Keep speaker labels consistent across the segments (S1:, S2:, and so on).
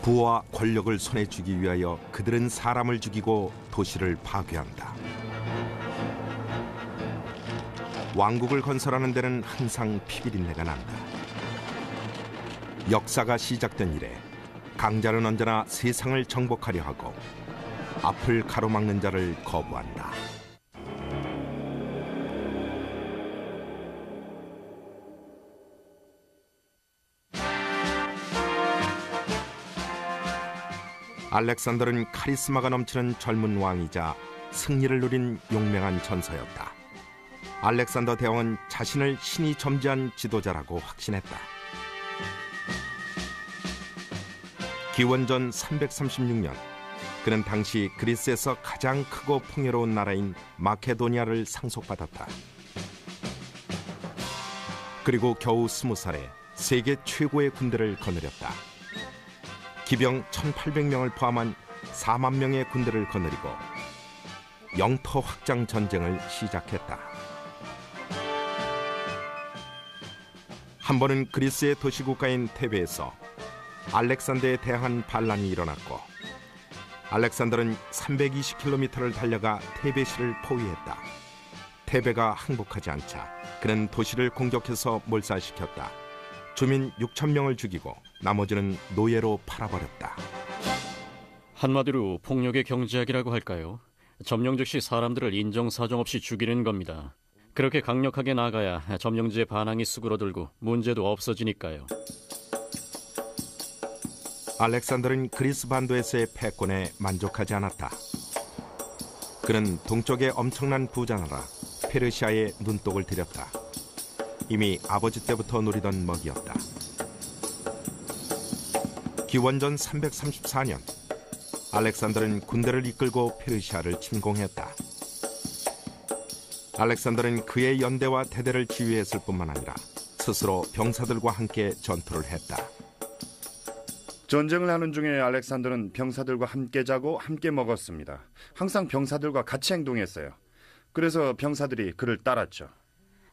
S1: 부와 권력을 손에 쥐기 위하여 그들은 사람을 죽이고 도시를 파괴한다. 왕국을 건설하는 데는 항상 피비린내가 난다. 역사가 시작된 이래 강자는 언제나 세상을 정복하려 하고 앞을 가로막는 자를 거부한다. 알렉산더는 카리스마가 넘치는 젊은 왕이자 승리를 누린 용맹한 전사였다. 알렉산더 대왕은 자신을 신이 점지한 지도자라고 확신했다. 기원전 336년 그는 당시 그리스에서 가장 크고 풍요로운 나라인 마케도니아를 상속받았다. 그리고 겨우 20살에 세계 최고의 군대를 거느렸다. 기병 1800명을 포함한 4만 명의 군대를 거느리고 영토 확장 전쟁을 시작했다. 한 번은 그리스의 도시국가인 테베에서 알렉산더에 대항한 반란이 일어났고 알렉산더는 320km를 달려가 테베시를 포위했다. 테베가 항복하지 않자 그는 도시를 공격해서 몰살시켰다. 주민 6,000명을 죽이고 나머지는 노예로 팔아버렸다.
S2: 한마디로 폭력의 경제학이라고 할까요? 점령 즉시 사람들을 인정사정 없이 죽이는 겁니다. 그렇게 강력하게 나가야 점령지의 반항이 수그러들고 문제도 없어지니까요.
S1: 알렉산더는 그리스 반도에서의 패권에 만족하지 않았다. 그는 동쪽의 엄청난 부자나라 페르시아에 눈독을 들였다. 이미 아버지 때부터 누리던 먹이였다. 기원전 334년 알렉산더는 군대를 이끌고 페르시아를 침공했다. 알렉산더는 그의 연대와 대대를 지휘했을 뿐만 아니라 스스로 병사들과 함께 전투를 했다.
S3: 전쟁을 하는 중에 알렉산더는 병사들과 함께 자고 함께 먹었습니다. 항상 병사들과 같이 행동했어요. 그래서 병사들이 그를 따랐죠.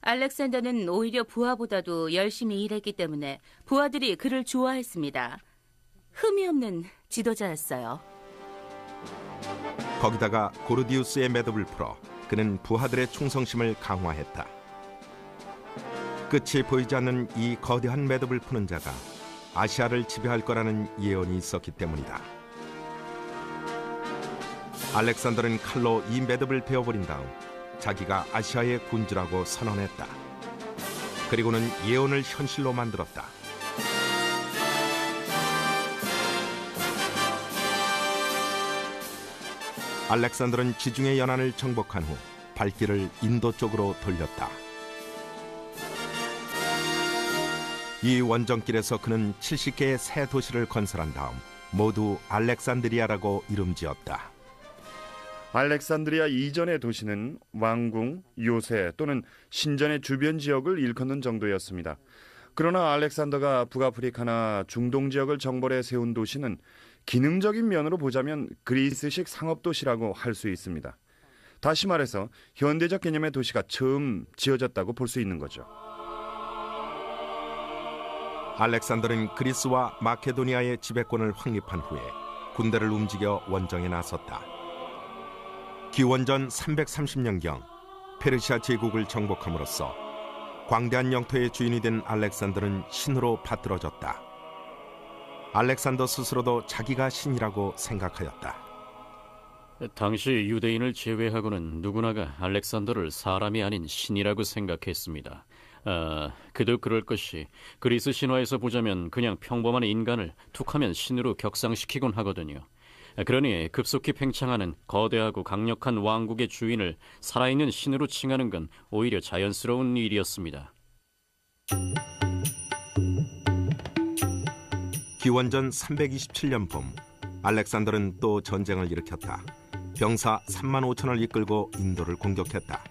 S4: 알렉산더는 오히려 부하보다도 열심히 일했기 때문에 부하들이 그를 좋아했습니다. 흠이 없는 지도자였어요.
S1: 거기다가 고르디우스의 매듭을 풀어 그는 부하들의 충성심을 강화했다. 끝이 보이지 않는 이 거대한 매듭을 푸는 자가 아시아를 지배할 거라는 예언이 있었기 때문이다. 알렉산더는 칼로 이 매듭을 베어버린 다음 자기가 아시아의 군주라고 선언했다. 그리고는 예언을 현실로 만들었다. 알렉산더는 지중해 연안을 정복한 후 발길을 인도 쪽으로 돌렸다. 이 원정길에서 그는 70개의 새 도시를 건설한 다음 모두 알렉산드리아라고 이름지었다.
S3: 알렉산드리아 이전의 도시는 왕궁, 요새 또는 신전의 주변 지역을 일컫는 정도였습니다. 그러나 알렉산더가 북아프리카나 중동 지역을 정벌해 세운 도시는 기능적인 면으로 보자면 그리스식 상업도시라고 할 수 있습니다. 다시 말해서 현대적 개념의 도시가 처음 지어졌다고 볼 수 있는 거죠.
S1: 알렉산더는 그리스와 마케도니아의 지배권을 확립한 후에 군대를 움직여 원정에 나섰다. 기원전 330년경 페르시아 제국을 정복함으로써 광대한 영토의 주인이 된 알렉산더는 신으로 받들어졌다. 알렉산더 스스로도 자기가 신이라고 생각하였다.
S2: 당시 유대인을 제외하고는 누구나가 알렉산더를 사람이 아닌 신이라고 생각했습니다. 그도 그럴 것이 그리스 신화에서 보자면 그냥 평범한 인간을 툭하면 신으로 격상시키곤 하거든요. 그러니 급속히 팽창하는 거대하고 강력한 왕국의 주인을 살아있는 신으로 칭하는 건 오히려 자연스러운 일이었습니다.
S1: 기원전 327년 봄 알렉산더는 또 전쟁을 일으켰다. 병사 3만 5천을 이끌고 인도를 공격했다.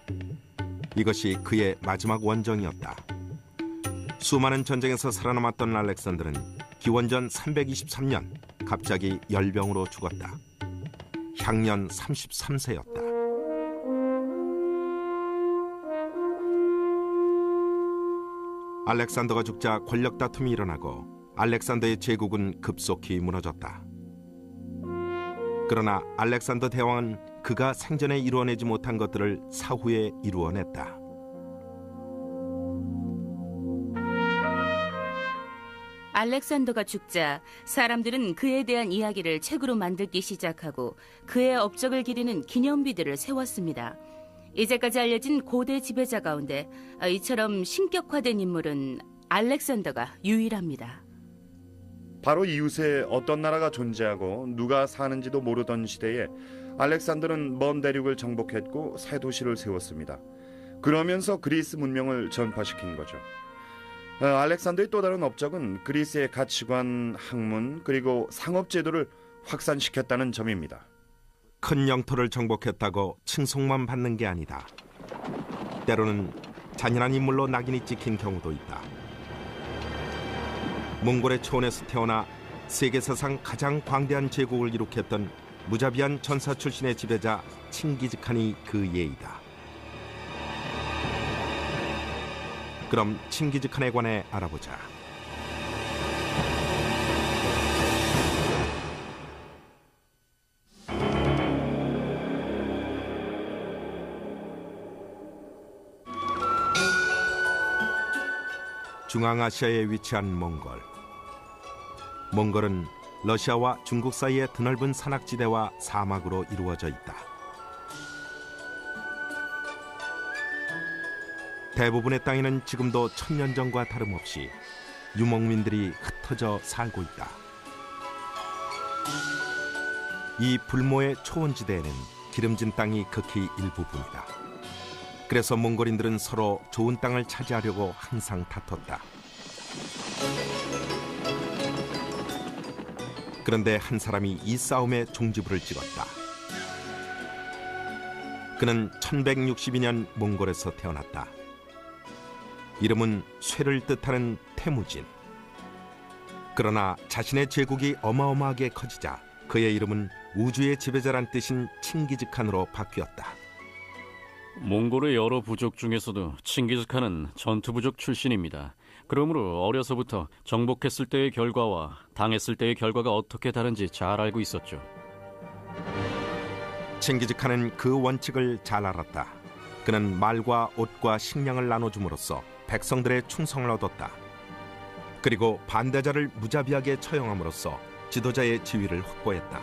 S1: 이것이 그의 마지막 원정이었다. 수많은 전쟁에서 살아남았던 알렉산더는 기원전 323년 갑자기 열병으로 죽었다. 향년 33세였다. 알렉산더가 죽자 권력 다툼이 일어나고 알렉산더의 제국은 급속히 무너졌다. 그러나 알렉산더 대왕은 그가 생전에 이루어내지 못한 것들을 사후에 이루어냈다.
S4: 알렉산더가 죽자 사람들은 그에 대한 이야기를 책으로 만들기 시작하고 그의 업적을 기리는 기념비들을 세웠습니다. 이제까지 알려진 고대 지배자 가운데 이처럼 신격화된 인물은 알렉산더가 유일합니다.
S3: 바로 이웃에 어떤 나라가 존재하고 누가 사는지도 모르던 시대에 알렉산더는 먼 대륙을 정복했고 새 도시를 세웠습니다. 그러면서 그리스 문명을 전파시킨 거죠. 알렉산더의 또 다른 업적은 그리스의 가치관, 학문, 그리고 상업 제도를 확산시켰다는 점입니다.
S1: 큰 영토를 정복했다고 칭송만 받는 게 아니다. 때로는 잔인한 인물로 낙인이 찍힌 경우도 있다. 몽골의 초원에서 태어나 세계사상 가장 광대한 제국을 이룩했던 무자비한 전사 출신의 지배자 칭기즈칸이 그 예이다. 그럼 칭기즈칸에 관해 알아보자. 중앙아시아에 위치한 몽골. 몽골은 러시아와 중국 사이의 드넓은 산악지대와 사막으로 이루어져 있다. 대부분의 땅에는 지금도 1000년 전과 다름없이 유목민들이 흩어져 살고 있다. 이 불모의 초원지대에는 기름진 땅이 극히 일부분이다. 그래서 몽골인들은 서로 좋은 땅을 차지하려고 항상 다퉜다. 그런데 한 사람이 이 싸움에 종지부를 찍었다. 그는 1162년 몽골에서 태어났다. 이름은 쇠를 뜻하는 태무진. 그러나 자신의 제국이 어마어마하게 커지자 그의 이름은 우주의 지배자란 뜻인 칭기즈칸으로 바뀌었다.
S2: 몽골의 여러 부족 중에서도 칭기즈칸은 전투 부족 출신입니다. 그러므로 어려서부터 정복했을 때의 결과와 당했을 때의 결과가 어떻게 다른지 잘 알고 있었죠.
S1: 칭기즈칸은 그 원칙을 잘 알았다. 그는 말과 옷과 식량을 나눠줌으로써 백성들의 충성을 얻었다. 그리고 반대자를 무자비하게 처형함으로써 지도자의 지위를 확보했다.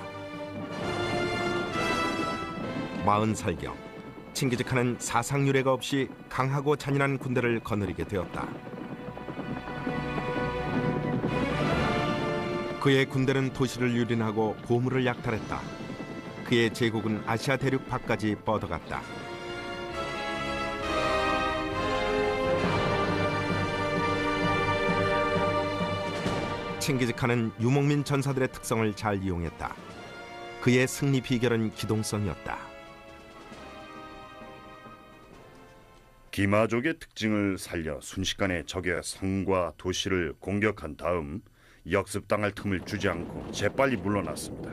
S1: 40살경 칭기즈칸은 사상유례가 없이 강하고 잔인한 군대를 거느리게 되었다. 그의 군대는 도시를 유린하고 보물을 약탈했다. 그의 제국은 아시아 대륙 밖까지 뻗어갔다. 칭기즈칸은 유목민 전사들의 특성을 잘 이용했다. 그의 승리 비결은 기동성이었다.
S3: 기마족의 특징을 살려 순식간에 적의 성과 도시를 공격한 다음 역습당할 틈을 주지 않고 재빨리 물러났습니다.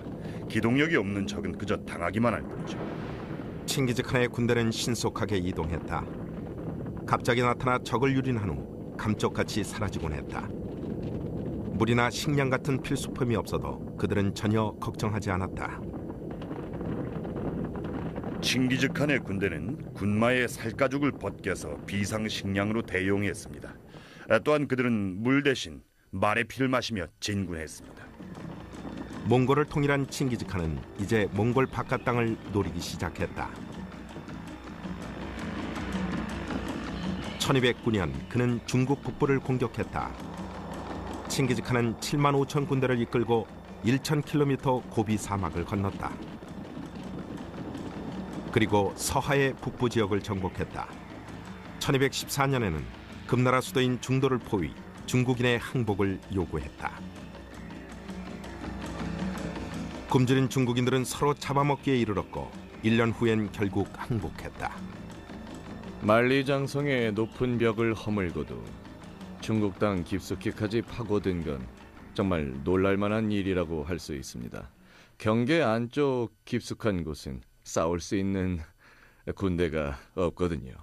S3: 기동력이 없는 적은 그저 당하기만 할 뿐이죠.
S1: 칭기즈칸의 군대는 신속하게 이동했다. 갑자기 나타나 적을 유린한 후 감쪽같이 사라지곤 했다. 물이나 식량 같은 필수품이 없어도 그들은 전혀 걱정하지 않았다.
S3: 칭기즈칸의 군대는 군마의 살가죽을 벗겨서 비상식량으로 대용했습니다. 또한 그들은 물 대신 말의 피를 마시며 진군했습니다.
S1: 몽골을 통일한 칭기즈칸은 이제 몽골 바깥 땅을 노리기 시작했다. 1209년 그는 중국 북부를 공격했다. 칭기즈칸은 7만 5천 군대를 이끌고 1000km 고비 사막을 건넜다. 그리고 서하의 북부 지역을 정복했다. 1214년에는 금나라 수도인 중도를 포위, 중국인의 항복을 요구했다. 굶주린 중국인들은 서로 잡아먹기에 이르렀고 1년 후엔 결국 항복했다.
S5: 만리장성의 높은 벽을 허물고도 중국 땅 깊숙이까지 파고든 건 정말 놀랄만한 일이라고 할 수 있습니다. 경계 안쪽 깊숙한 곳은 싸울 수 있는 군대가 없거든요.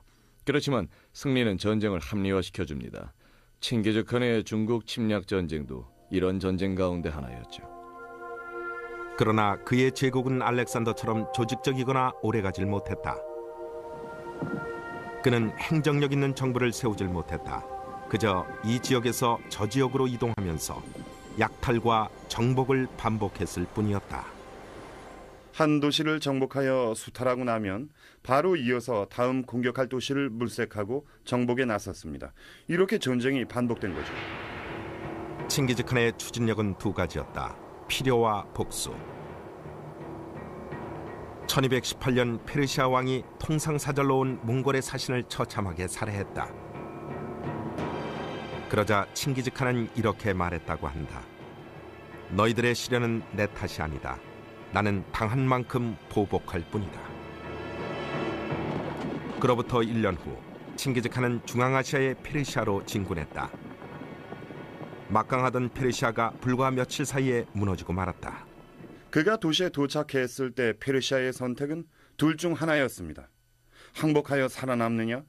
S5: 그렇지만 승리는 전쟁을 합리화시켜줍니다. 칭기즈칸의 중국 침략 전쟁도 이런 전쟁 가운데 하나였죠.
S1: 그러나 그의 제국은 알렉산더처럼 조직적이거나 오래가질 못했다. 그는 행정력 있는 정부를 세우질 못했다. 그저 이 지역에서 저 지역으로 이동하면서 약탈과 정복을 반복했을 뿐이었다.
S3: 한 도시를 정복하여 수탈하고 나면 바로 이어서 다음 공격할 도시를 물색하고 정복에 나섰습니다. 이렇게 전쟁이 반복된 거죠.
S1: 칭기즈칸의 추진력은 두 가지였다. 필요와 복수. 1218년 페르시아 왕이 통상사절로 온 몽골의 사신을 처참하게 살해했다. 그러자 칭기즈칸은 이렇게 말했다고 한다. 너희들의 시련은 내 탓이 아니다. 나는 당한 만큼 보복할 뿐이다. 그로부터 1년 후 칭기즈칸은 중앙아시아의 페르시아로 진군했다. 막강하던 페르시아가 불과 며칠 사이에 무너지고 말았다.
S3: 그가 도시에 도착했을 때 페르시아의 선택은 둘 중 하나였습니다. 항복하여 살아남느냐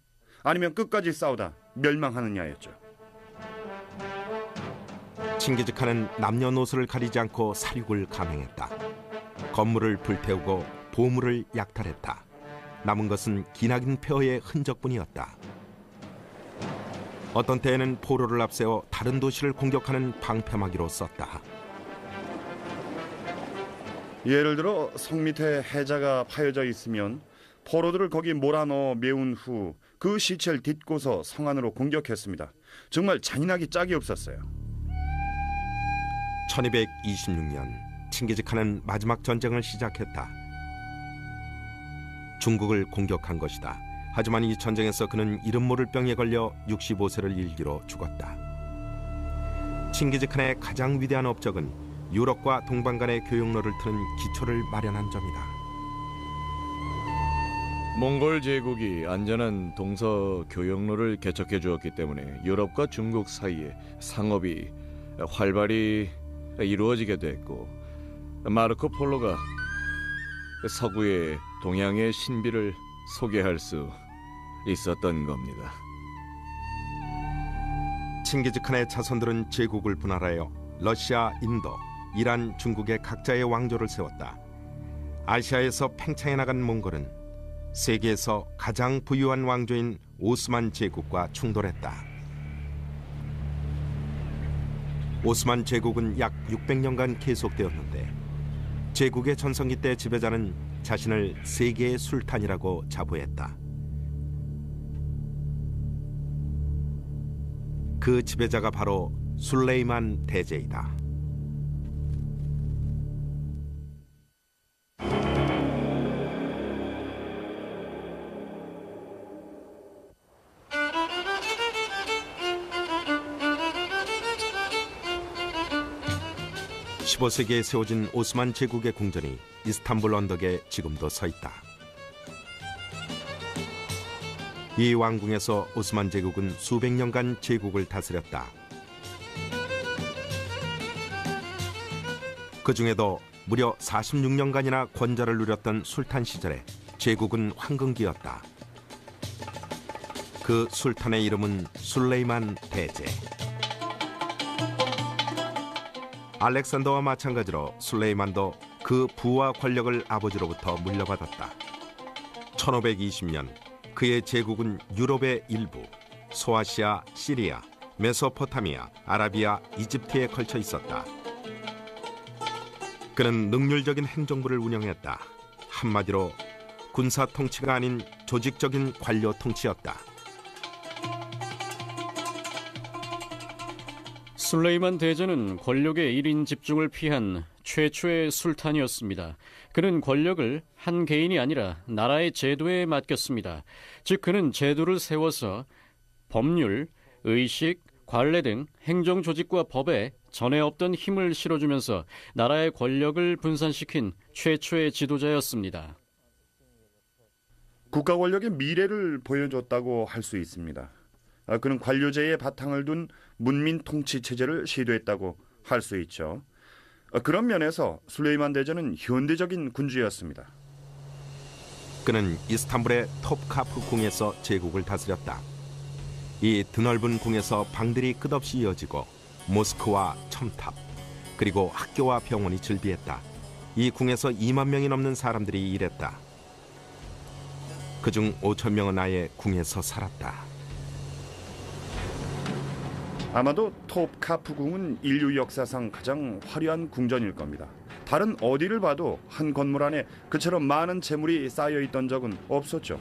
S3: 아니면 끝까지 싸우다 멸망하느냐였죠.
S1: 칭기즈칸은 남녀노소를 가리지 않고 살육을 감행했다. 건물을 불태우고 보물을 약탈했다. 남은 것은 기나긴 폐허의 흔적뿐이었다. 어떤 때에는 포로를 앞세워 다른 도시를 공격하는 방패막이로 썼다.
S3: 예를 들어 성 밑에 해자가 파여져 있으면 포로들을 거기 몰아넣어 메운 후 그 시체를 딛고서 성 안으로 공격했습니다. 정말 잔인하기 짝이 없었어요.
S1: 1226년 칭기즈칸은 마지막 전쟁을 시작했다. 중국을 공격한 것이다. 하지만 이 전쟁에서 그는 이름 모를 병에 걸려 65세를 일기로 죽었다. 칭기즈칸의 가장 위대한 업적은 유럽과 동방 간의 교역로를 트는 기초를 마련한 점이다.
S5: 몽골 제국이 안전한 동서 교역로를 개척해 주었기 때문에 유럽과 중국 사이에 상업이 활발히 이루어지게 됐고, 마르코 폴로가 서구의 동양의 신비를 소개할 수 있었던 겁니다.
S1: 칭기즈칸의 자손들은 제국을 분할하여 러시아, 인도, 이란, 중국의 각자의 왕조를 세웠다. 아시아에서 팽창해 나간 몽골은 세계에서 가장 부유한 왕조인 오스만 제국과 충돌했다. 오스만 제국은 약 600년간 계속되었는데 제국의 전성기 때 지배자는 자신을 세계의 술탄이라고 자부했다. 그 지배자가 바로 술레이만 대제이다. (15세기에) 세워진 오스만 제국의 궁전이 이스탄불 언덕에 지금도 서 있다. 이 왕궁에서 오스만 제국은 수백 년간 제국을 다스렸다. 그 중에도 무려 46년간이나 권좌를 누렸던 술탄 시절에 제국은 황금기였다. 그 술탄의 이름은 술레이만 대제. 알렉산더와 마찬가지로 술레이만도 그 부와 권력을 아버지로부터 물려받았다. 1520년 그의 제국은 유럽의 일부, 소아시아, 시리아, 메소포타미아, 아라비아, 이집트에 걸쳐 있었다. 그는 능률적인 행정부를 운영했다. 한마디로 군사 통치가 아닌 조직적인 관료 통치였다.
S2: 술레이만 대제는 권력의 1인 집중을 피한 최초의 술탄이었습니다. 그는 권력을 한 개인이 아니라 나라의 제도에 맡겼습니다. 즉 그는 제도를 세워서 법률, 의식, 관례 등 행정 조직과 법에 전에 없던 힘을 실어주면서 나라의 권력을 분산시킨 최초의 지도자였습니다.
S3: 국가 권력의 미래를 보여줬다고 할 수 있습니다. 그는 관료제의 바탕을 둔 문민 통치 체제를 시도했다고 할 수 있죠. 그런 면에서 술레이만 대제는 현대적인 군주였습니다.
S1: 그는 이스탄불의 톱카프 궁에서 제국을 다스렸다. 이 드넓은 궁에서 방들이 끝없이 이어지고 모스크와 첨탑, 그리고 학교와 병원이 즐비했다. 이 궁에서 2만 명이 넘는 사람들이 일했다. 그중 5천 명은 아예 궁에서 살았다.
S3: 아마도 톱카프 궁은 인류 역사상 가장 화려한 궁전일 겁니다. 다른 어디를 봐도 한 건물 안에 그처럼 많은 재물이 쌓여 있던 적은 없었죠.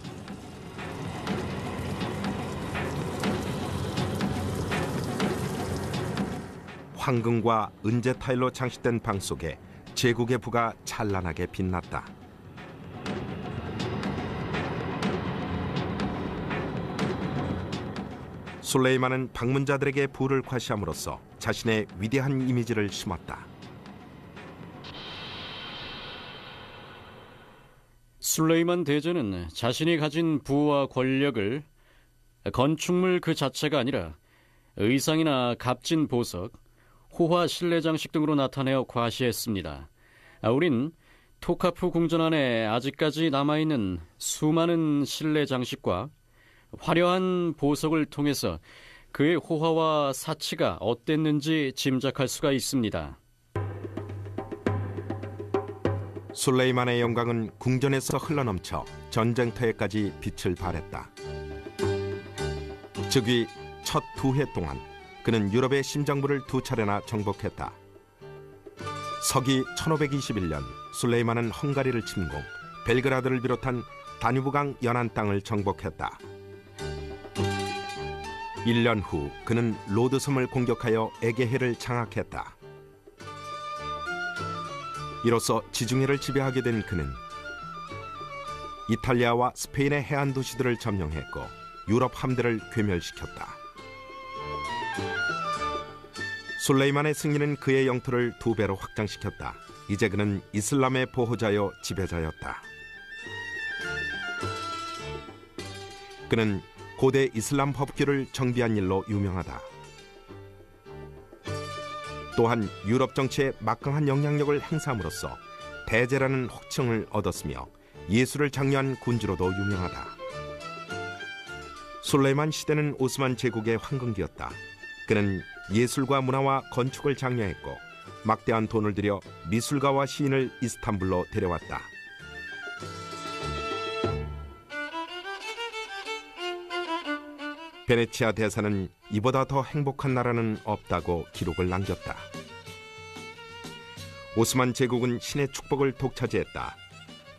S1: 황금과 은재 타일로 장식된 방 속에 제국의 부가 찬란하게 빛났다. 술레이만은 방문자들에게 부를 과시함으로써 자신의 위대한 이미지를 심었다.
S2: 술레이만 대제는 자신이 가진 부와 권력을 건축물 그 자체가 아니라 의상이나 값진 보석, 호화 실내 장식 등으로 나타내어 과시했습니다. 우린 토카프 궁전 안에 아직까지 남아있는 수많은 실내 장식과 화려한 보석을 통해서 그의 호화와 사치가 어땠는지 짐작할 수가 있습니다.
S1: 술레이만의 영광은 궁전에서 흘러넘쳐 전쟁터에까지 빛을 발했다. 즉위 첫 2해 동안 그는 유럽의 심장부를 2차례나 정복했다. 서기 1521년 술레이만은 헝가리를 침공, 벨그라드를 비롯한 다뉴브강 연안 땅을 정복했다. 1년 후 그는 로드 섬을 공격하여 에게해를 장악했다. 이로써 지중해를 지배하게 된 그는 이탈리아와 스페인의 해안 도시들을 점령했고 유럽 함대를 괴멸시켰다. 술레이만의 승리는 그의 영토를 2배로 확장시켰다. 이제 그는 이슬람의 보호자여 지배자였다. 그는 고대 이슬람 법규를 정비한 일로 유명하다. 또한 유럽 정치에 막강한 영향력을 행사함으로써 대제라는 호칭을 얻었으며 예술을 장려한 군주로도 유명하다. 술레이만 시대는 오스만 제국의 황금기였다. 그는 예술과 문화와 건축을 장려했고 막대한 돈을 들여 미술가와 시인을 이스탄불로 데려왔다. 베네치아 대사는 이보다 더 행복한 나라는 없다고 기록을 남겼다. 오스만 제국은 신의 축복을 독차지했다.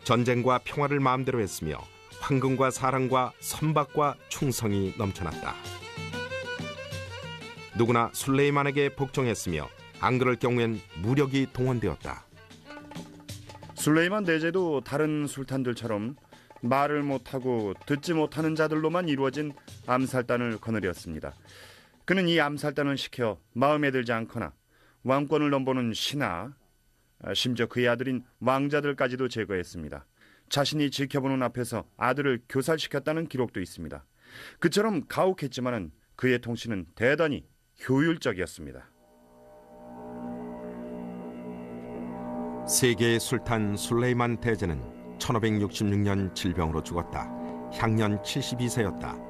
S1: 전쟁과 평화를 마음대로 했으며 황금과 사랑과 선박과 충성이 넘쳐났다. 누구나 술레이만에게 복종했으며 안 그럴 경우엔 무력이 동원되었다.
S3: 술레이만 대제도 다른 술탄들처럼 말을 못하고 듣지 못하는 자들로만 이루어진 암살단을 거느렸습니다. 그는 이 암살단을 시켜 마음에 들지 않거나 왕권을 넘보는 신하, 심지어 그의 아들인 왕자들까지도 제거했습니다. 자신이 지켜보는 앞에서 아들을 교살시켰다는 기록도 있습니다. 그처럼 가혹했지만은 그의 통치는 대단히 효율적이었습니다.
S1: 세계의 술탄 술레이만 대제는 1566년 질병으로 죽었다. 향년 72세였다.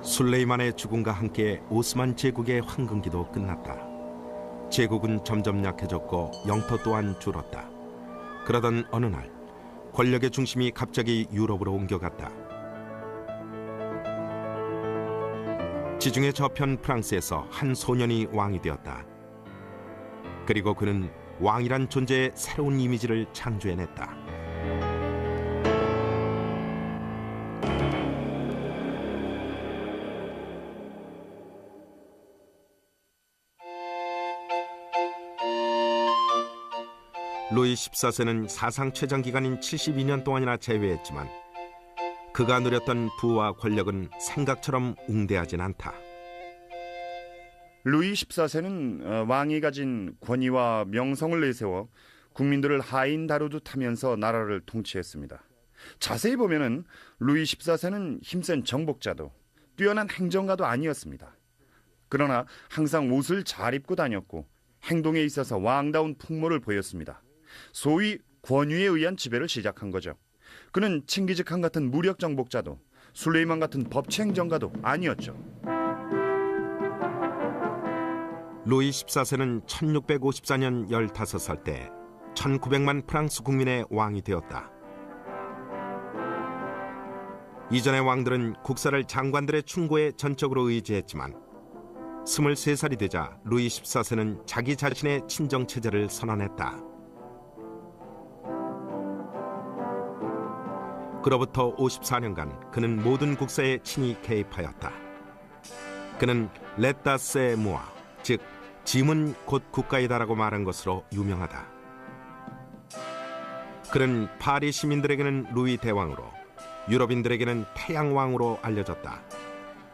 S1: 술레이만의 죽음과 함께 오스만 제국의 황금기도 끝났다. 제국은 점점 약해졌고 영토 또한 줄었다. 그러던 어느 날 권력의 중심이 갑자기 유럽으로 옮겨갔다. 지중해 저편 프랑스에서 한 소년이 왕이 되었다. 그리고 그는 왕이란 존재의 새로운 이미지를 창조해냈다. 루이 14세는 사상 최장 기간인 72년 동안이나 재회했지만 그가 누렸던 부와 권력은 생각처럼 웅대하진 않다.
S3: 루이 14세는 왕이 가진 권위와 명성을 내세워 국민들을 하인 다루듯 하면서 나라를 통치했습니다. 자세히 보면은 루이 14세는 힘센 정복자도 뛰어난 행정가도 아니었습니다. 그러나 항상 옷을 잘 입고 다녔고 행동에 있어서 왕다운 풍모를 보였습니다. 소위 권위에 의한 지배를 시작한 거죠. 그는 칭기즈칸 같은 무력 정복자도 술레이만 같은 법치 행정가도 아니었죠.
S1: 루이 14세는 1654년 15살 때 1900만 프랑스 국민의 왕이 되었다. 이전의 왕들은 국사를 장관들의 충고에 전적으로 의지했지만 23살이 되자 루이 14세는 자기 자신의 친정 체제를 선언했다. 그로부터 54년간 그는 모든 국사에 친히 개입하였다. 그는 레따세 무아, 즉 짐은 곧 국가이다라고 말한 것으로 유명하다. 그는 파리 시민들에게는 루이 대왕으로, 유럽인들에게는 태양왕으로 알려졌다.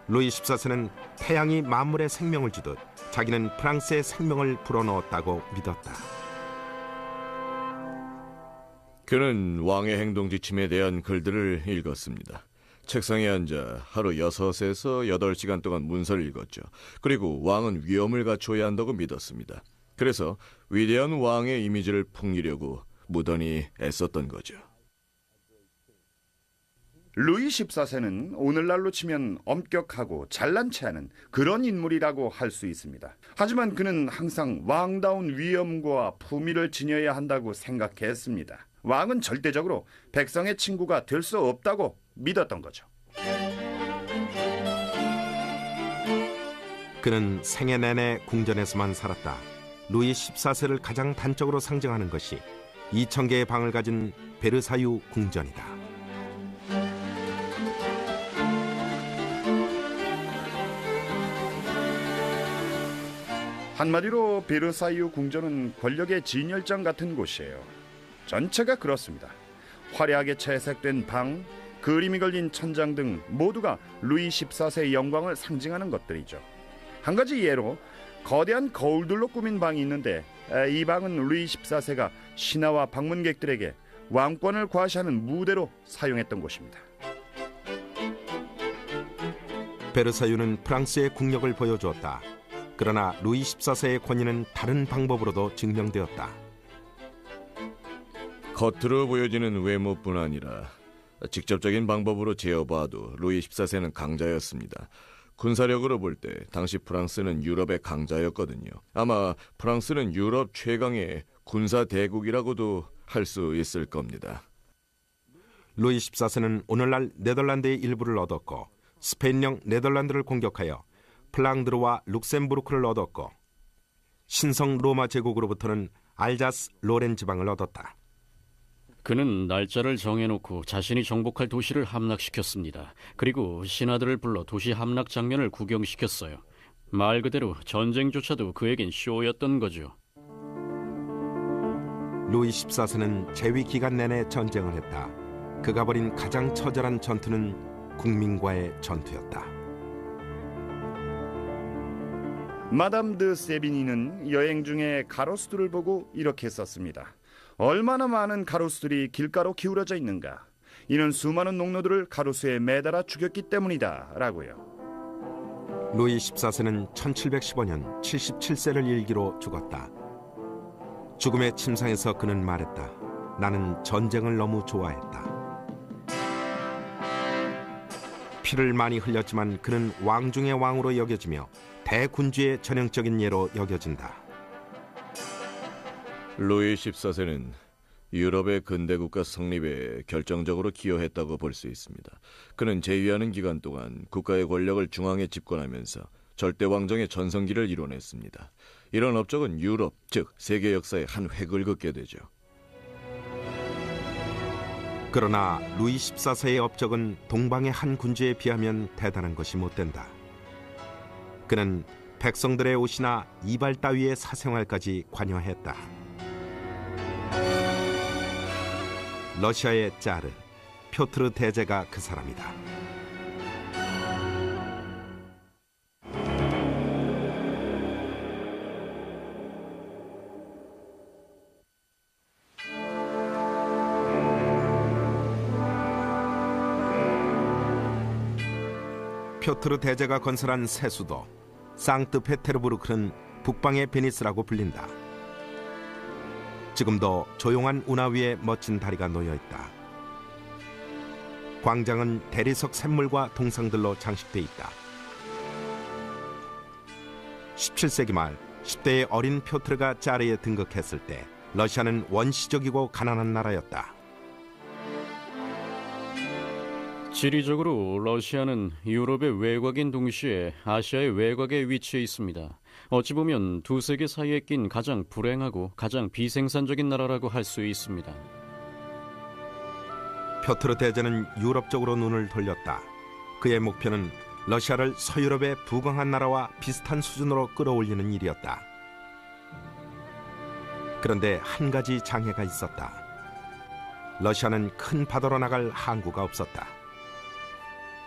S1: 루이 14세는 태양이 만물에 생명을 주듯 자기는 프랑스의 생명을 불어넣었다고 믿었다.
S5: 그는 왕의 행동 지침에 대한 글들을 읽었습니다. 책상에 앉아 하루 6에서 8시간 동안 문서를 읽었죠. 그리고 왕은 위엄을 갖춰야 한다고 믿었습니다. 그래서 위대한 왕의 이미지를 풍기려고 무던히 애썼던 거죠.
S3: 루이 14세는 오늘날로 치면 엄격하고 잘난 체하는 그런 인물이라고 할 수 있습니다. 하지만 그는 항상 왕다운 위엄과 품위를 지녀야 한다고 생각했습니다. 왕은 절대적으로 백성의 친구가 될 수 없다고 믿었던 거죠.
S1: 그는 생애 내내 궁전에서만 살았다. 루이 14세를 가장 단적으로 상징하는 것이 2000개의 방을 가진 베르사유 궁전이다.
S3: 한마디로 베르사유 궁전은 권력의 진열장 같은 곳이에요. 전체가 그렇습니다. 화려하게 채색된 방, 그림이 걸린 천장 등 모두가 루이 14세의 영광을 상징하는 것들이죠. 한 가지 예로 거대한 거울들로 꾸민 방이 있는데 이 방은 루이 14세가 신하와 방문객들에게 왕권을 과시하는 무대로 사용했던 곳입니다.
S1: 베르사유는 프랑스의 국력을 보여주었다. 그러나 루이 14세의 권위는 다른 방법으로도 증명되었다.
S5: 겉으로 보여지는 외모뿐 아니라 직접적인 방법으로 재어봐도 루이 14세는 강자였습니다. 군사력으로 볼 때 당시 프랑스는 유럽의 강자였거든요. 아마 프랑스는 유럽 최강의 군사 대국이라고도 할 수 있을 겁니다.
S1: 루이 14세는 오늘날 네덜란드의 일부를 얻었고 스페인령 네덜란드를 공격하여 플랑드르와 룩셈부르크를 얻었고 신성 로마 제국으로부터는 알자스 로렌 지방을 얻었다.
S2: 그는 날짜를 정해놓고 자신이 정복할 도시를 함락시켰습니다. 그리고 신하들을 불러 도시 함락 장면을 구경시켰어요. 말 그대로 전쟁조차도 그에겐 쇼였던 거죠.
S1: 루이 14세는 재위 기간 내내 전쟁을 했다. 그가 벌인 가장 처절한 전투는 국민과의 전투였다.
S3: 마담 드 세비니는 여행 중에 가로수들을 보고 이렇게 썼습니다. 얼마나 많은 가로수들이 길가로 기울어져 있는가. 이는 수많은 농노들을 가로수에 매달아 죽였기 때문이다 라고요.
S1: 루이 14세는 1715년 77세를 일기로 죽었다. 죽음의 침상에서 그는 말했다. 나는 전쟁을 너무 좋아했다. 피를 많이 흘렸지만 그는 왕 중의 왕으로 여겨지며 대군주의 전형적인 예로 여겨진다.
S5: 루이 14세는 유럽의 근대국가 성립에 결정적으로 기여했다고 볼 수 있습니다. 그는 재위하는 기간 동안 국가의 권력을 중앙에 집권하면서 절대왕정의 전성기를 이뤄냈습니다. 이런 업적은 유럽, 즉 세계 역사의 한 획을 긋게 되죠.
S1: 그러나 루이 14세의 업적은 동방의 한 군주에 비하면 대단한 것이 못된다. 그는 백성들의 옷이나 이발 따위의 사생활까지 관여했다. 러시아의 짜르 표트르 대제가 그 사람이다. 표트르 대제가 건설한 새 수도 상트페테르부르크는 북방의 베니스라고 불린다. 지금도 조용한 운하 위에 멋진 다리가 놓여 있다. 광장은 대리석 샘물과 동상들로 장식돼 있다. 17세기 말 10대의 어린 표트르가 짜르에 등극했을 때 러시아는 원시적이고 가난한 나라였다.
S2: 지리적으로 러시아는 유럽의 외곽인 동시에 아시아의 외곽에 위치해 있습니다. 어찌 보면 두 세계 사이에 낀 가장 불행하고 가장 비생산적인 나라라고 할 수 있습니다.
S1: 표트르 대제는 유럽 쪽으로 눈을 돌렸다. 그의 목표는 러시아를 서유럽의 부강한 나라와 비슷한 수준으로 끌어올리는 일이었다. 그런데 한 가지 장애가 있었다. 러시아는 큰 바다로 나갈 항구가 없었다.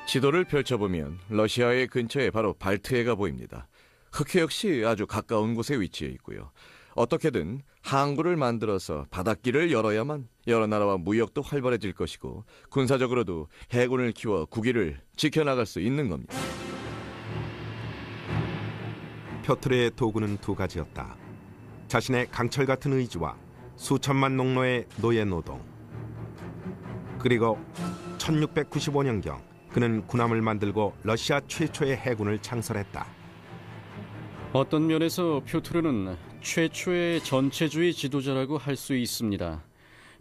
S5: 지도를 펼쳐보면 러시아의 근처에 바로 발트해가 보입니다. 흑해 역시 아주 가까운 곳에 위치해 있고요. 어떻게든 항구를 만들어서 바닷길을 열어야만 여러 나라와 무역도 활발해질 것이고 군사적으로도 해군을 키워 국위를 지켜나갈 수 있는 겁니다.
S1: 표트르의 도구는 두 가지였다. 자신의 강철 같은 의지와 수천만 농노의 노예 노동. 그리고 1695년경 그는 군함을 만들고 러시아 최초의 해군을 창설했다.
S2: 어떤 면에서 표트르는 최초의 전체주의 지도자라고 할 수 있습니다.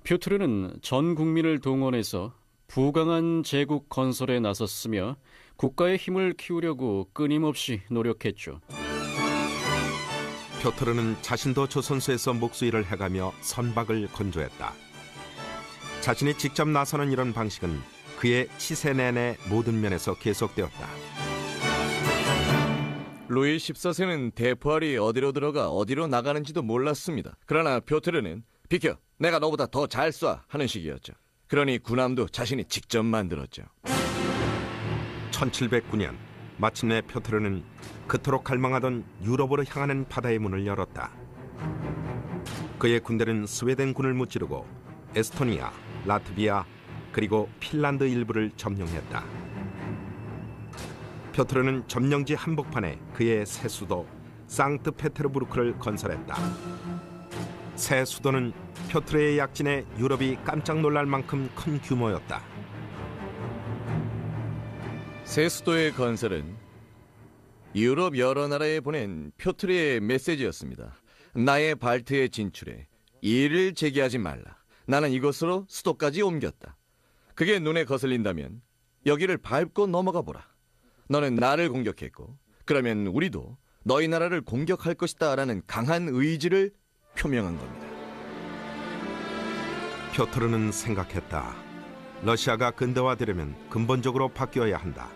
S2: 표트르는 전 국민을 동원해서 부강한 제국 건설에 나섰으며 국가의 힘을 키우려고 끊임없이 노력했죠.
S1: 표트르는 자신도 조선소에서 목수일을 해가며 선박을 건조했다. 자신이 직접 나서는 이런 방식은 그의 치세 내내 모든 면에서 계속되었다.
S5: 루이 14세는 대포알이 어디로 들어가 어디로 나가는지도 몰랐습니다. 그러나 표트르는 비켜, 내가 너보다 더 잘 쏴 하는 식이었죠. 그러니 군함도 자신이 직접 만들었죠.
S1: 1709년 마침내 표트르는 그토록 갈망하던 유럽으로 향하는 바다의 문을 열었다. 그의 군대는 스웨덴군을 무찌르고 에스토니아, 라트비아 그리고 핀란드 일부를 점령했다. 표트르는 점령지 한복판에 그의 새 수도 상트페테르부르크를 건설했다. 새 수도는 표트르의 약진에 유럽이 깜짝 놀랄 만큼 큰 규모였다.
S5: 새 수도의 건설은 유럽 여러 나라에 보낸 표트르의 메시지였습니다. 나의 발트에 진출해 이의를 제기하지 말라. 나는 이곳으로 수도까지 옮겼다. 그게 눈에 거슬린다면 여기를 밟고 넘어가 보라. 너는 나를 공격했고 그러면 우리도 너희 나라를 공격할 것이다 라는 강한 의지를 표명한 겁니다.
S1: 표트르는 생각했다. 러시아가 근대화되려면 근본적으로 바뀌어야 한다.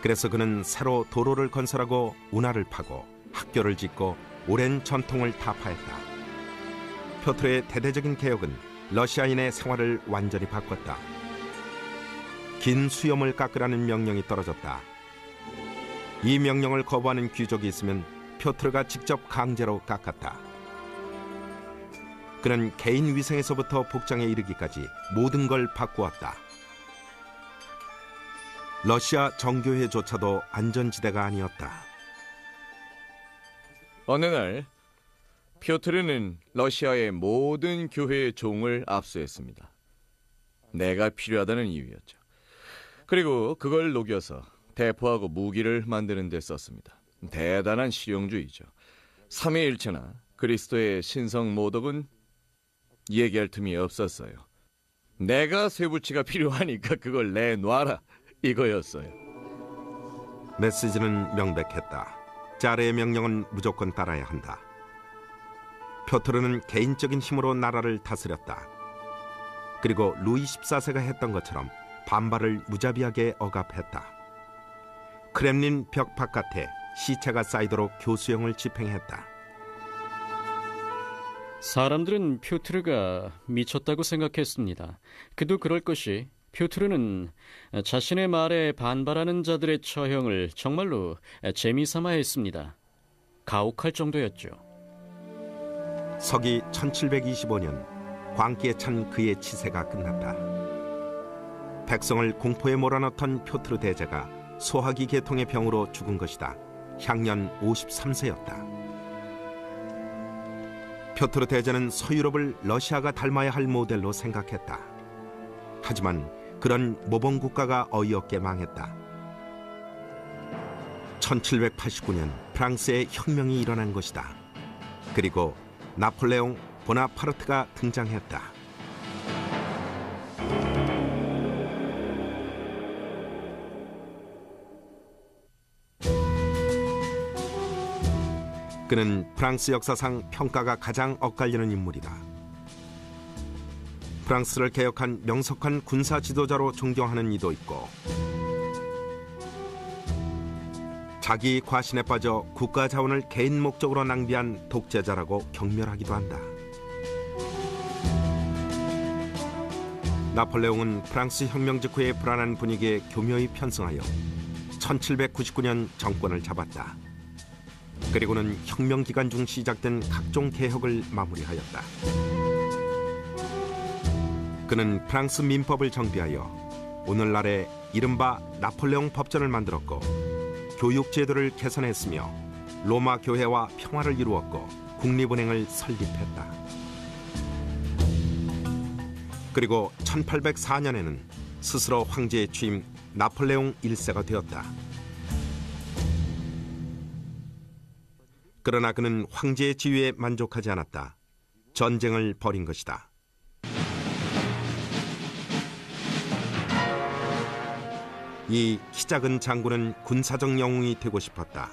S1: 그래서 그는 새로 도로를 건설하고 운하를 파고 학교를 짓고 오랜 전통을 타파했다. 표트르의 대대적인 개혁은 러시아인의 생활을 완전히 바꿨다. 긴 수염을 깎으라는 명령이 떨어졌다. 이 명령을 거부하는 귀족이 있으면 표트르가 직접 강제로 깎았다. 그는 개인 위생에서부터 복장에 이르기까지 모든 걸 바꾸었다. 러시아 정교회조차도 안전지대가 아니었다.
S5: 어느 날 표트르는 러시아의 모든 교회의 종을 압수했습니다. 내가 필요하다는 이유였죠. 그리고 그걸 녹여서 대포하고 무기를 만드는 데 썼습니다. 대단한 실용주의죠. 삼위일체나 그리스도의 신성 모독은 얘기할 틈이 없었어요. 내가 쇠붙이가 필요하니까 그걸 내놔라 이거였어요.
S1: 메시지는 명백했다. 짜르의 명령은 무조건 따라야 한다. 표트르는 개인적인 힘으로 나라를 다스렸다. 그리고 루이 14세가 했던 것처럼 반발을 무자비하게 억압했다. 크렘린 벽 바깥에 시체가 쌓이도록 교수형을 집행했다.
S2: 사람들은 표트르가 미쳤다고 생각했습니다. 그도 그럴 것이 표트르는 자신의 말에 반발하는 자들의 처형을 정말로 재미삼아 했습니다. 가혹할 정도였죠.
S1: 서기 1725년 광기에 찬 그의 치세가 끝났다. 백성을 공포에 몰아넣던 표트르 대제가 소화기 계통의 병으로 죽은 것이다. 향년 53세였다. 표트르 대제는 서유럽을 러시아가 닮아야 할 모델로 생각했다. 하지만 그런 모범 국가가 어이없게 망했다. 1789년 프랑스에 혁명이 일어난 것이다. 그리고 나폴레옹 보나파르트가 등장했다. 그는 프랑스 역사상 평가가 가장 엇갈리는 인물이다. 프랑스를 개혁한 명석한 군사 지도자로 존경하는 이도 있고, 자기 과신에 빠져 국가 자원을 개인 목적으로 낭비한 독재자라고 경멸하기도 한다. 나폴레옹은 프랑스 혁명 직후의 불안한 분위기에 교묘히 편승하여 1799년 정권을 잡았다. 그리고는 혁명 기간 중 시작된 각종 개혁을 마무리하였다. 그는 프랑스 민법을 정비하여 오늘날의 이른바 나폴레옹 법전을 만들었고, 교육 제도를 개선했으며 로마 교회와 평화를 이루었고 국립은행을 설립했다. 그리고 1804년에는 스스로 황제에 취임 나폴레옹 1세가 되었다. 그러나 그는 황제의 지위에 만족하지 않았다. 전쟁을 벌인 것이다. 이 키 작은 장군은 군사적 영웅이 되고 싶었다.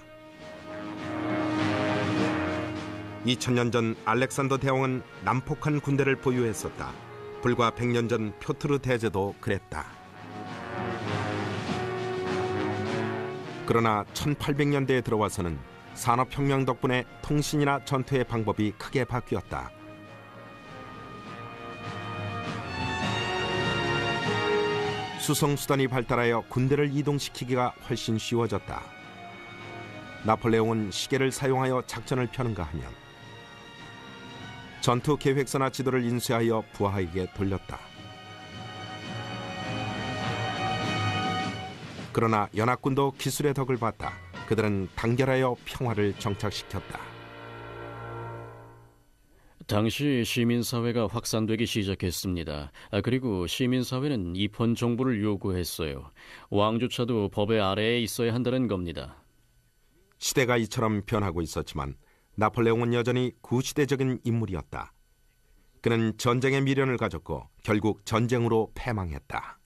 S1: 2000년 전 알렉산더 대왕은 난폭한 군대를 보유했었다. 불과 100년 전 표트르 대제도 그랬다. 그러나 1800년대에 들어와서는 산업혁명 덕분에 통신이나 전투의 방법이 크게 바뀌었다. 수송수단이 발달하여 군대를 이동시키기가 훨씬 쉬워졌다. 나폴레옹은 시계를 사용하여 작전을 펴는가 하면 전투 계획서나 지도를 인쇄하여 부하에게 돌렸다. 그러나 연합군도 기술의 덕을 봤다. 그들은 단결하여 평화를 정착시켰다.
S2: 당시 시민사회가 확산되기 시작했습니다. 그리고 시민사회는 입헌 정부를 요구했어요. 왕조차도 법의 아래에 있어야 한다는 겁니다.
S1: 시대가 이처럼 변하고 있었지만 나폴레옹은 여전히 구시대적인 인물이었다. 그는 전쟁의 미련을 가졌고 결국 전쟁으로 패망했다.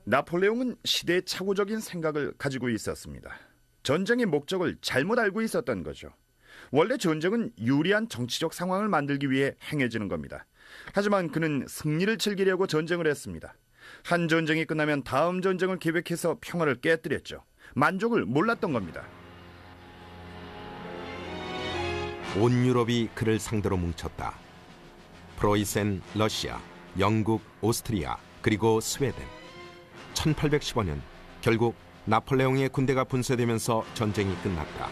S3: 나폴레옹은 시대착오적인 생각을 가지고 있었습니다. 전쟁의 목적을 잘못 알고 있었던 거죠. 원래 전쟁은 유리한 정치적 상황을 만들기 위해 행해지는 겁니다. 하지만 그는 승리를 즐기려고 전쟁을 했습니다. 한 전쟁이 끝나면 다음 전쟁을 계획해서 평화를 깨뜨렸죠. 만족을 몰랐던 겁니다.
S1: 온 유럽이 그를 상대로 뭉쳤다. 프로이센, 러시아, 영국, 오스트리아, 그리고 스웨덴. 1815년 결국 나폴레옹의 군대가 분쇄되면서 전쟁이 끝났다.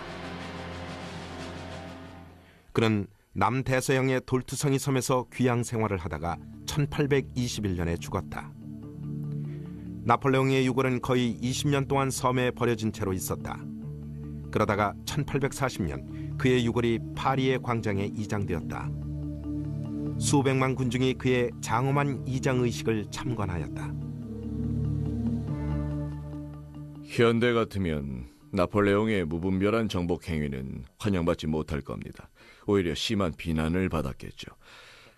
S1: 그는 남대서양의 돌투성이 섬에서 귀양 생활을 하다가 1821년에 죽었다. 나폴레옹의 유골은 거의 20년 동안 섬에 버려진 채로 있었다. 그러다가 1840년 그의 유골이 파리의 광장에 이장되었다. 수백만 군중이 그의 장엄한 이장 의식을 참관하였다.
S5: 현대 같으면 나폴레옹의 무분별한 정복 행위는 환영받지 못할 겁니다. 오히려 심한 비난을 받았겠죠.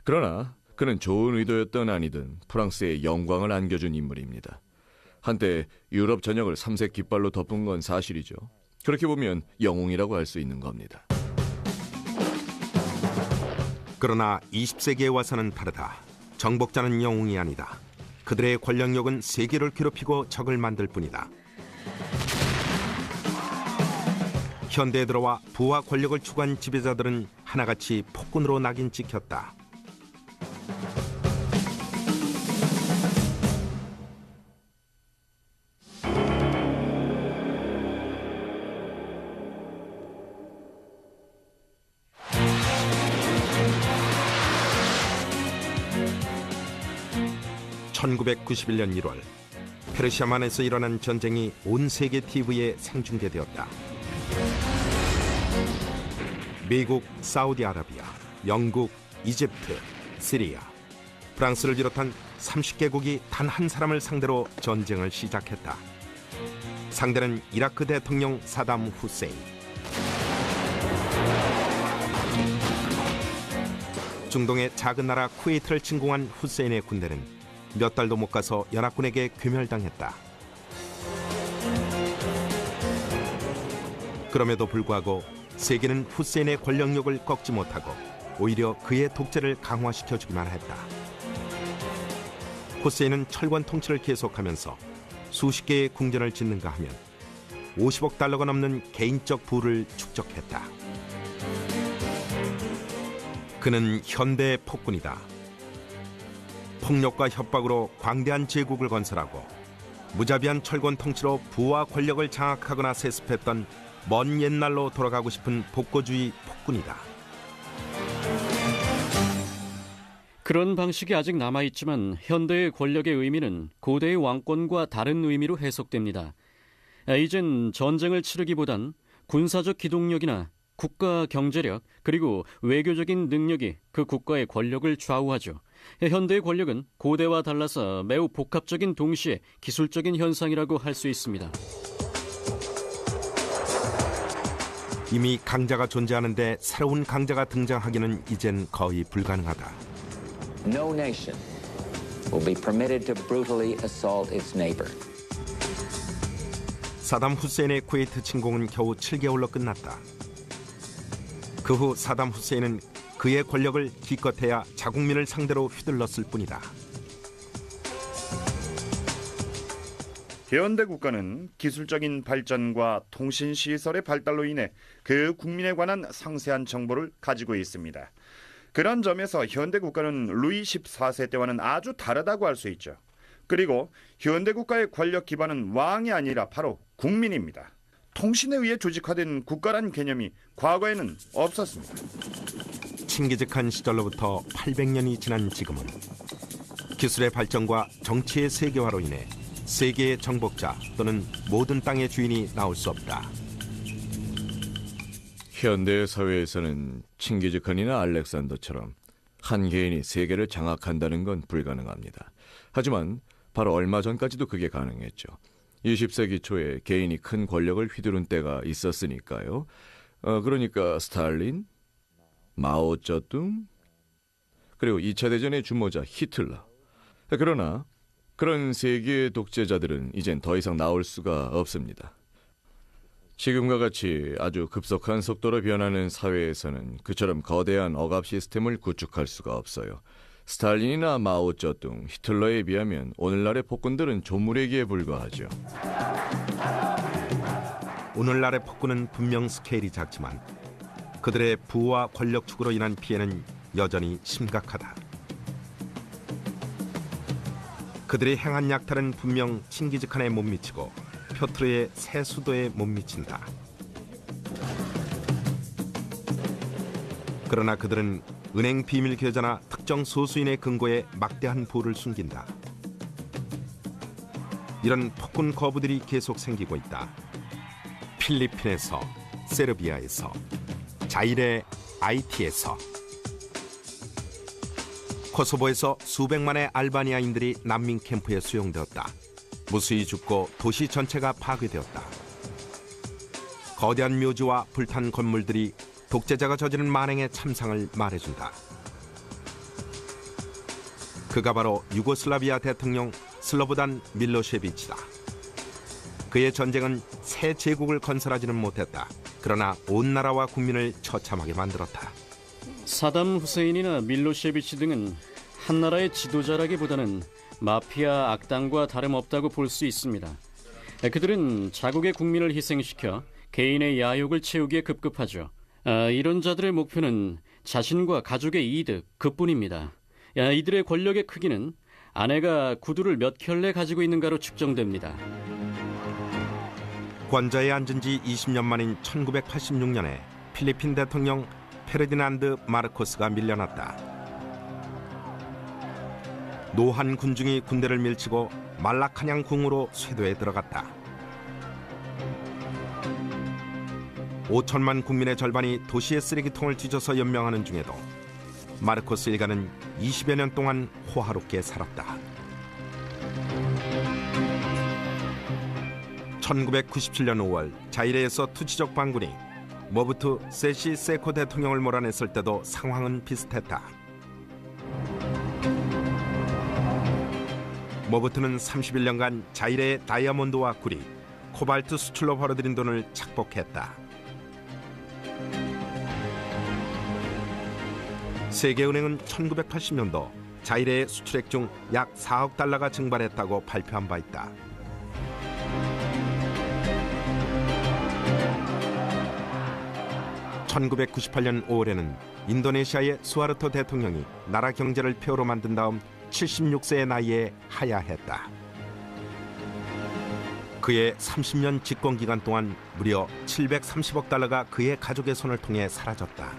S5: 그러나 그는 좋은 의도였던 아니든 프랑스의 영광을 안겨준 인물입니다. 한때 유럽 전역을 삼색 깃발로 덮은 건 사실이죠. 그렇게 보면 영웅이라고 할 수 있는 겁니다.
S1: 그러나 20세기에 와서는 다르다. 정복자는 영웅이 아니다. 그들의 권력욕은 세계를 괴롭히고 적을 만들 뿐이다. 현대에 들어와 부와 권력을 추구한 지배자들은 하나같이 폭군으로 낙인 찍혔다. (1991년 1월) 페르시아만에서 일어난 전쟁이 온 세계 TV에 생중계되었다. 미국, 사우디아라비아, 영국, 이집트, 시리아, 프랑스를 비롯한 30개국이 단 한 사람을 상대로 전쟁을 시작했다. 상대는 이라크 대통령 사담 후세인. 중동의 작은 나라 쿠웨이트를 침공한 후세인의 군대는 몇 달도 못 가서 연합군에게 괴멸당했다. 그럼에도 불구하고 세계는 후세인의 권력욕을 꺾지 못하고 오히려 그의 독재를 강화시켜주기만 했다. 후세인은 철권 통치를 계속하면서 수십 개의 궁전을 짓는가 하면 50억 달러가 넘는 개인적 부를 축적했다. 그는 현대의 폭군이다. 폭력과 협박으로 광대한 제국을 건설하고 무자비한 철권 통치로 부와 권력을 장악하거나 세습했던 먼 옛날로 돌아가고 싶은 복고주의 폭군이다.
S2: 그런 방식이 아직 남아있지만 현대의 권력의 의미는 고대의 왕권과 다른 의미로 해석됩니다. 이젠 전쟁을 치르기보단 군사적 기동력이나 국가 경제력 그리고 외교적인 능력이 그 국가의 권력을 좌우하죠. 현대의 권력은 고대와 달라서 매우 복합적인 동시에 기술적인 현상이라고 할 수 있습니다.
S1: 이미 강자가 존재하는데 새로운 강자가 등장하기는 이젠 거의 불가능하다.
S6: No nation will be permitted to brutally assault its neighbor.
S1: 사담 후세인의 쿠웨이트 침공은 겨우 7개월로 끝났다. 그 후 사담 후세인은 그의 권력을 기껏해야 자국민을 상대로 휘둘렀을 뿐이다.
S3: 현대 국가는 기술적인 발전과 통신 시설의 발달로 인해 그 국민에 관한 상세한 정보를 가지고 있습니다. 그런 점에서 현대 국가는 루이 14세 때와는 아주 다르다고 할 수 있죠. 그리고 현대 국가의 권력 기반은 왕이 아니라 바로 국민입니다. 통신에 의해 조직화된 국가란 개념이 과거에는 없었습니다.
S1: 칭기즈칸 시절로부터 800년이 지난 지금은 기술의 발전과 정치의 세계화로 인해 세계의 정복자 또는 모든 땅의 주인이 나올 수 없다.
S5: 현대 사회에서는 칭기즈칸이나 알렉산더처럼 한 개인이 세계를 장악한다는 건 불가능합니다. 하지만 바로 얼마 전까지도 그게 가능했죠. 20세기 초에 개인이 큰 권력을 휘두른 때가 있었으니까요. 그러니까 스탈린, 마오쩌둥, 그리고 2차 대전의 주모자 히틀러. 그러나 그런 세계의 독재자들은 이젠 더 이상 나올 수가 없습니다. 지금과 같이 아주 급속한 속도로 변하는 사회에서는 그처럼 거대한 억압 시스템을 구축할 수가 없어요. 스탈린이나 마오쩌둥, 히틀러에 비하면 오늘날의 폭군들은 조물애기에 불과하죠.
S1: 오늘날의 폭군은 분명 스케일이 작지만 그들의 부와 권력 축으로 인한 피해는 여전히 심각하다. 그들이 행한 약탈은 분명 칭기즈칸에 못 미치고 표트르의 새 수도에 못 미친다. 그러나 그들은 은행 비밀 계좌나 특정 소수인의 금고에 막대한 부를 숨긴다. 이런 폭군 거부들이 계속 생기고 있다. 필리핀에서, 세르비아에서, 자일의 아이티에서, 코소보에서 수백만의 알바니아인들이 난민 캠프에 수용되었다. 무수히 죽고 도시 전체가 파괴되었다. 거대한 묘지와 불탄 건물들이 독재자가 저지른 만행의 참상을 말해준다. 그가 바로 유고슬라비아 대통령 슬로보단 밀로셰비치다. 그의 전쟁은 새 제국을 건설하지는 못했다. 그러나 온 나라와 국민을 처참하게 만들었다.
S2: 사담 후세인이나 밀로셰비치 등은 한 나라의 지도자라기보다는 마피아 악당과 다름없다고 볼 수 있습니다. 그들은 자국의 국민을 희생시켜 개인의 야욕을 채우기에 급급하죠. 이런 자들의 목표는 자신과 가족의 이득 그뿐입니다. 이들의 권력의 크기는 아내가 구두를 몇 켤레 가지고 있는가로 측정됩니다.
S1: 권좌에 앉은 지 20년 만인 1986년에 필리핀 대통령 페르디난드 마르코스가 밀려났다. 노한 군중이 군대를 밀치고 말라카냥 궁으로 쇄도에 들어갔다. 5천만 국민의 절반이 도시의 쓰레기통을 뒤져서 연명하는 중에도 마르코스 일가는 20여 년 동안 호화롭게 살았다. 1997년 5월 자이레에서 투지적 반군이 모부투 세시 세코 대통령을 몰아냈을 때도 상황은 비슷했다. 모부투는 31년간 자이레의 다이아몬드와 구리, 코발트 수출로 벌어들인 돈을 착복했다. 세계은행은 1980년도 자이레의 수출액 중 약 4억 달러가 증발했다고 발표한 바 있다. (1998년 5월에는) 인도네시아의 수하르토 대통령이 나라 경제를 폐허로 만든 다음 76세의 나이에 하야했다. 그의 30년 집권 기간 동안 무려 730억 달러가 그의 가족의 손을 통해 사라졌다.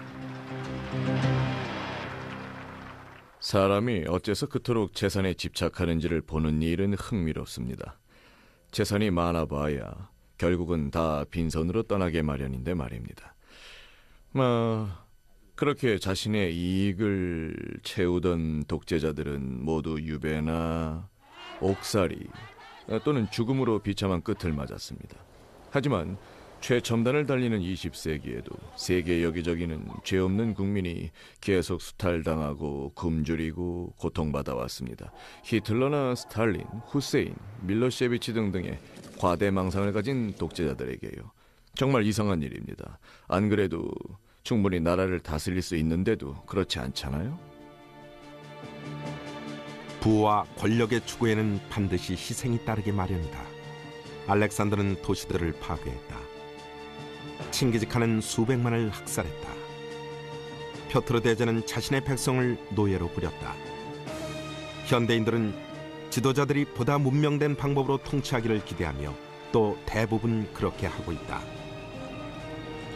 S5: 사람이 어째서 그토록 재산에 집착하는지를 보는 일은 흥미롭습니다. 재산이 많아봐야 결국은 다 빈손으로 떠나게 마련인데 말입니다. 그렇게 자신의 이익을 채우던 독재자들은 모두 유배나 옥살이 또는 죽음으로 비참한 끝을 맞았습니다. 하지만 최첨단을 달리는 20세기에도 세계 여기저기는 죄 없는 국민이 계속 수탈당하고 굶주리고 고통받아왔습니다. 히틀러나 스탈린, 후세인, 밀로셰비치 등등의 과대망상을 가진 독재자들에게요. 정말 이상한 일입니다. 안 그래도 충분히 나라를 다스릴 수 있는데도 그렇지 않잖아요?
S1: 부와 권력의 추구에는 반드시 희생이 따르기 마련이다. 알렉산더는 도시들을 파괴했다. 칭기즈칸은 수백만을 학살했다. 표트르 대제는 자신의 백성을 노예로 부렸다. 현대인들은 지도자들이 보다 문명된 방법으로 통치하기를 기대하며 또 대부분 그렇게 하고 있다.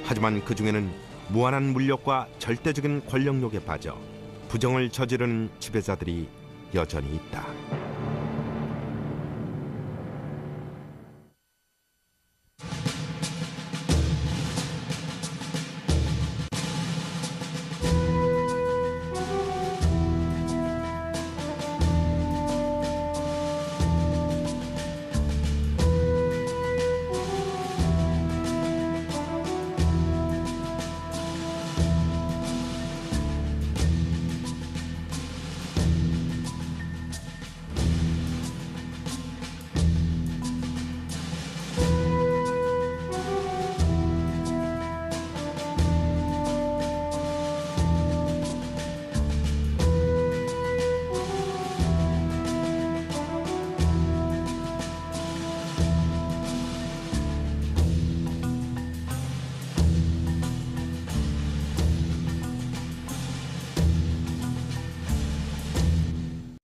S1: 하지만 그 중에는 무한한 물욕과 절대적인 권력욕에 빠져 부정을 저지르는 지배자들이 여전히 있다.